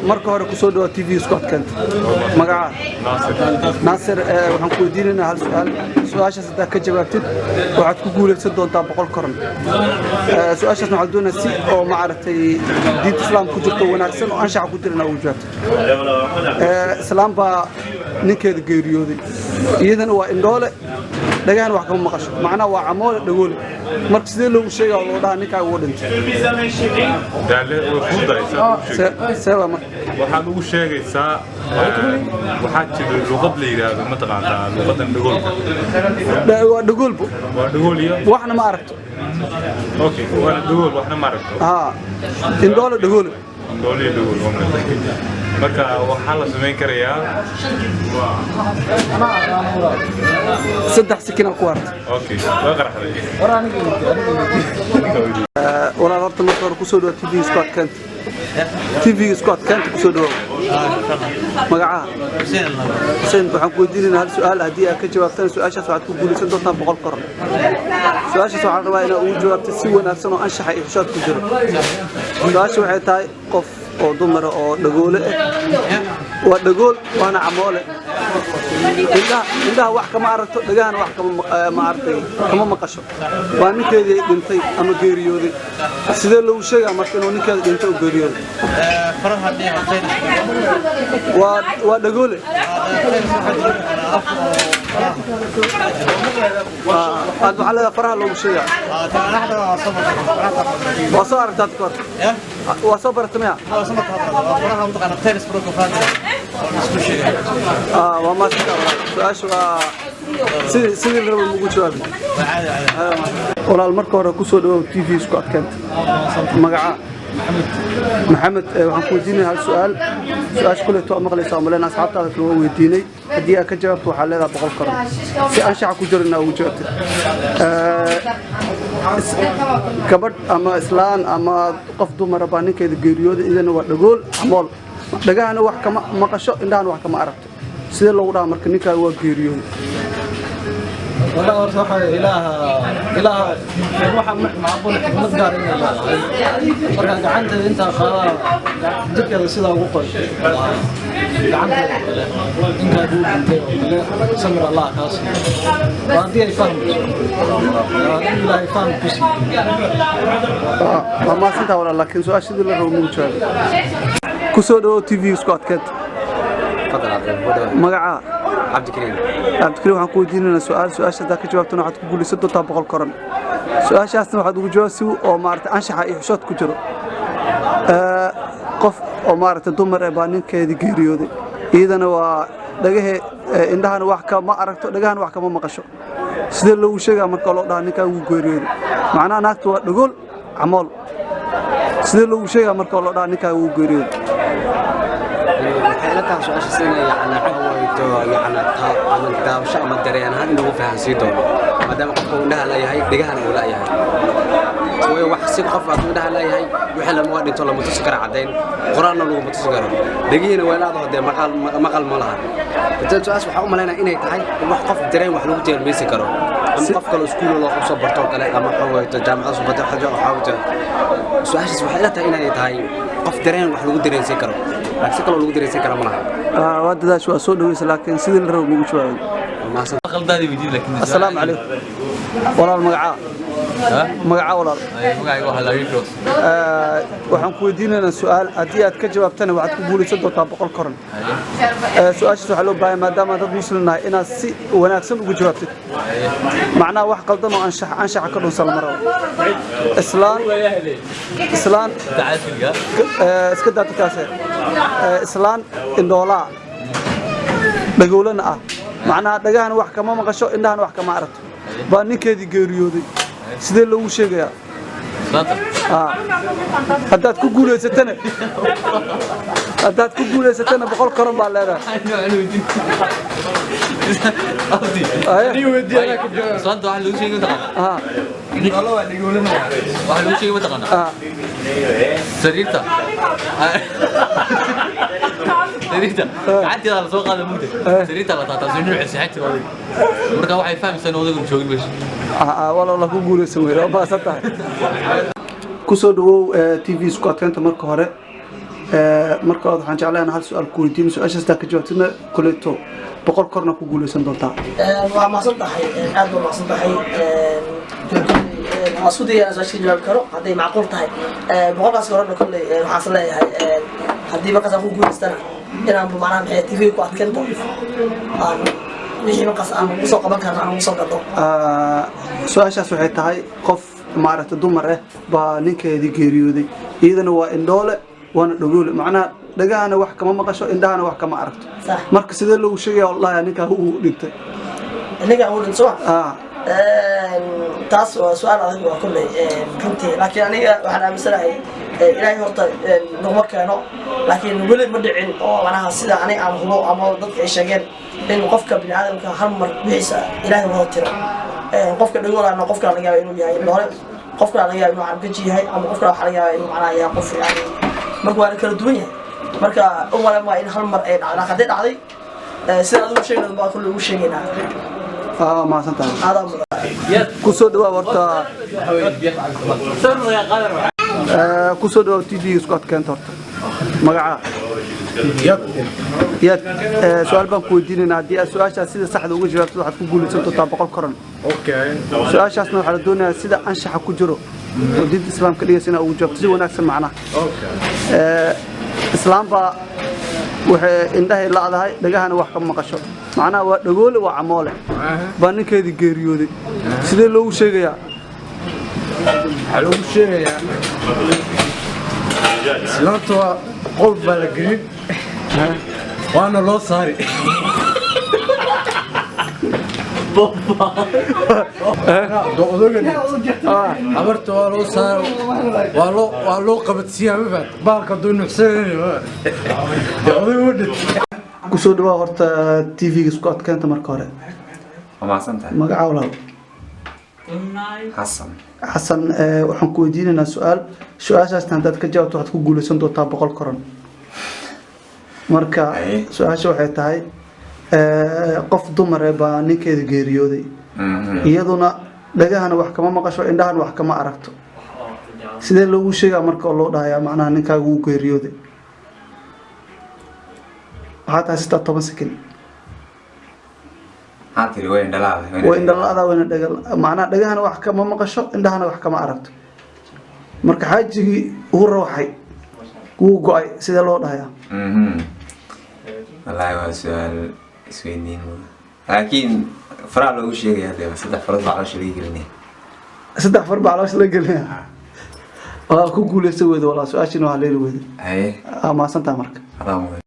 marka hore ku soo dhaw TV Scott Kent magaca Nasir waxaan ku weydiinaynaa hal su'aashaas hadaa ka jawaabtid waxaad ku guuleysan doontaa 100 koron su'aashaas waxaan doonayaa si oo ma aragtay diinta islaamka ku jirto wanaagsan oo anshax ku jirna ugu jawaabtid islaam baa ninkeeda geeriyooday iyadana waa indhoole dhagahan wax kama maqasho macna waa camoole dhagool marka sidee loogu sheegaa loo dhaha ninka uu dhintay daale oo fududaysa seeba ma waxa lagu sheegaysaa waxa jira luqad la yiraahdo ma taqaantaa luqadan dhagoolka waa dhagoolbo waa dhagool iyo waxna ma aragto okay waa dhagool waxna ma aragto indhoole dhagool marka waxa la sameyn karayaa saddex sakin ku warta okay waa qaraxday wala horta marka hore ku soo dhaw TV Scott Kent ku soo dhaw magaca Hussein waxaan ku weydiinaynaa hal su'aal haddii aad ka jawaabtaan su'aashaas waxaad ku guuleysan doontaa 100 koron su'aashaas waxaan rabaa inaad ugu jawaabto si wanaagsan oo anshaxa iyo xishood ku jiro su'aasha waxay tahay qof oo dumar oo dhagoole waa dhagool waana camoole indhaha wax kama aragto dhagahan wax kama ma aragtay kama maqasho waa ninkeedii dhintay ama geeriyooday sidee loo sheegaa marka inuu ninkeeda dhintay oo geeriyooday faraha dhintay waa dhagoole aad waxa la faraha loo sheegaa waa soo aragtad kor waa soo bartamiya faraha mutaqana tennis pro kafaan وما سأشوا سيد الرب موجود ولا المركب ولا كسر TV Scott Kent مجاعة محمد وحكوديني هالسؤال سؤال كله تو مغلي ساملنا أصحابنا في ويديني هدي أكجبت وحلها بقول كرم سأنشأ كجرنا وجود كبرت أما إسلام أما قفدوا مرباني كده جريود إذا نقول عمال dhagahan wax kama maqasho indhahan wax kama aragto sidee loo dhaha marka ninka waa geeriyo wala horta waxa ilaaha waxa macquul xikmad gaar in la marka gacanta inta qaada dadka sida ugu qoy gacanta inta uu dhintay samir Allah kaas waadii ay fahmo ilaahay fahmo kusi ma santa wala laakiin su'aashii la rabo muujaad كسر TV Scott Kent مجاعة عبد الكريم وحنقول ديننا سؤال هذا كجوابتنا واحد تقول لي 6 طابق القرن سؤال شخصنا واحد يجاوب سو أو مارت أنشح يحشط كجرو قف أو مارت دمر إبانين كذي جريودي إذا نوا دقيه إندهان واحد ما أركت دقيهان واحد ما مقشوا سيد لو شيء أمر كلا ده نكا وجريودي معناه ناكتوا نقول عمل سيد لو شيء أمر كلا ده نكا وجريودي حيلتها سؤال سنة يعني عويتو يعني من داوشة ما دريان هذا اللي هو فيها سيدو ما دام قفوا لها لا يهي دقها ولا يهي سوي وحسين قفوا لها لا يهي وحلا مواد انتو لما تسكر عدين قرآن لو متسكر دقينا ولا هذا مقال مالها بدل سؤال وحاول ملنا إني تحي وحقف درين وحلو تير بيسكروا أم قفك الأسكول ولا قصة برتوك لا أما حويت جامعة صبت حاجة وحاولت سؤال حيلتها إني تحي قف درين وحلو درين سكروا لكن كل لو دريسي كلام لها وهذا شو أسود لكن سيد الرو مو شو السلام عليكم ولا المقعة مقعة ولا مقعة واحد لا يكروس وحن كودينا السؤال أديات كجوابتنا وعد قبول صدق طابق القرن سؤال شو حلو باي ما دام هذا مسلمنا إن سي وناكسب وجوابتك معناه واحد قلدنا أنشح كله سلام مرة إسلام اسكت تكاسر إسلام الدولار بقولنا معناه دجان واحد كمان مقشوا إنها واحد كمان عرفت باني كذي جريودي سيد لو شيء يا هدات كقولة ستنا هدات كقولة ستنا بقول كرم بالله دي ودي أنا كجوا صندوق واحد لو شيء كده والله واحد يقولنا واحد لو شيء بتقنا سريرته سريرته عندي على سوق هذا مودة سريرته لا تعطيني عسحت والله مركب واحد فاهم سنة وده كل شغل بس والله كقولة سويرة ما صدق كسر TV Scott Kent مركب هره marka waxaan jeclahay hal su'aal ku weydiin su'aashaas ka jawaabtana kuleeto boqol korna ku guuleysan doontaa waa maasan tahay aad baa maasan tahay asku dayaan su'aasha jawaab karo hadday macquul tahay boqolkaas horena kolley waxaan leeyahay haddii markaas aan ku guuleystana inaan macnaha maxay TV ku adkeento wixii markaas aan ugu soo qaban karno aan ugu soo gado su'aashaas waxay tahay qof maaragtay dumar ah baa ninkeedii geeriyooday iyadana waa indhoole waana dhagoole macnaha dhagahana wax kama maqasho indhahana wax kama aragto marka sidee loogu sheegaya wallahi ninka uu dhintay uu dhintay taas waa su'aal adag waa kulley runtii laakiin aniga waxaan aaminsanahay ilaahay horta naguma keeno laakiin weli ma dhicin oo macnaha sida aniga aan hubo ama dadka ay sheegeen in qofka bini'aadamka hal mar wixiisa ilaahay loo tiro qofka dhagoolana qofka laga yaabo inuu yahay indhoole qofka laga yaabo inuu cargaji yahay ama qofka waxa laga yaabo inuu macnaha yahay qof yani marka waa kala duwan yahay marka uma in hal mar ay dhacday haddii dhacday sida adigu sheegay baa kullu ugu sheegaynaa ما سنتها كسود ورتا كسود تي في سكوت كانت ورتا مقعة يد سؤال بنكو ديننا دي سؤال سيده صحده ugu jawaabto waxaad ku guulaysan doontaa boqol koran su'aashaasna waxa la doonayaa sida anshaxa ku jiro oo diinta islaamka dhigaysana ugu jawaabto si wanaagsan macnaha islaamba waxay indhahay laadahay dhagahana wax ka maqasho macnaha waa dhagoole waa camoole baa ninkeedii geeriyooday sidee loogu sheegayaa waxaa loogu sheegayaa islaanta waa qol baa la gelin waana loo saari habarta waa loo saari waa loo qabadsiiyaa mafaad baalka duu nuxsanaynayo odaga u dhintay kusoo dhawaa horta TV-ga isku adkeenta marka hore ومعصنتها magaca walaal حسن xasan waxaan ku weydiinaynaa su'aashaas haddaad ka jawaabto waxaad ku guulaysan doontaa boqol koran marka su'aasha waxay tahay qof dumar ah baa ninkeeda geeriyooday iyaduna dhagahana wax kama maqasho indhahana wax kama aragto sidee loogu sheegaa marka loo dhahayaa macnaha ninkaagu uu geeriyooday waxaa tahay 16 sekin هاتي وين دلالة وين دلالة وين دجال معناه دجانا wax kama maqasho indhahana wax kama aragto marka xaajigi uu ruuxay uu go'ay sida loo dhahayaa والله هو سؤال سوينين لكن فرع له شيء هذا صدق فرض على شيء يقولني صدق فرض على شيء يقولني ku guuleysay weedo walaal su'aashina waa leeyahay اي ma santa marka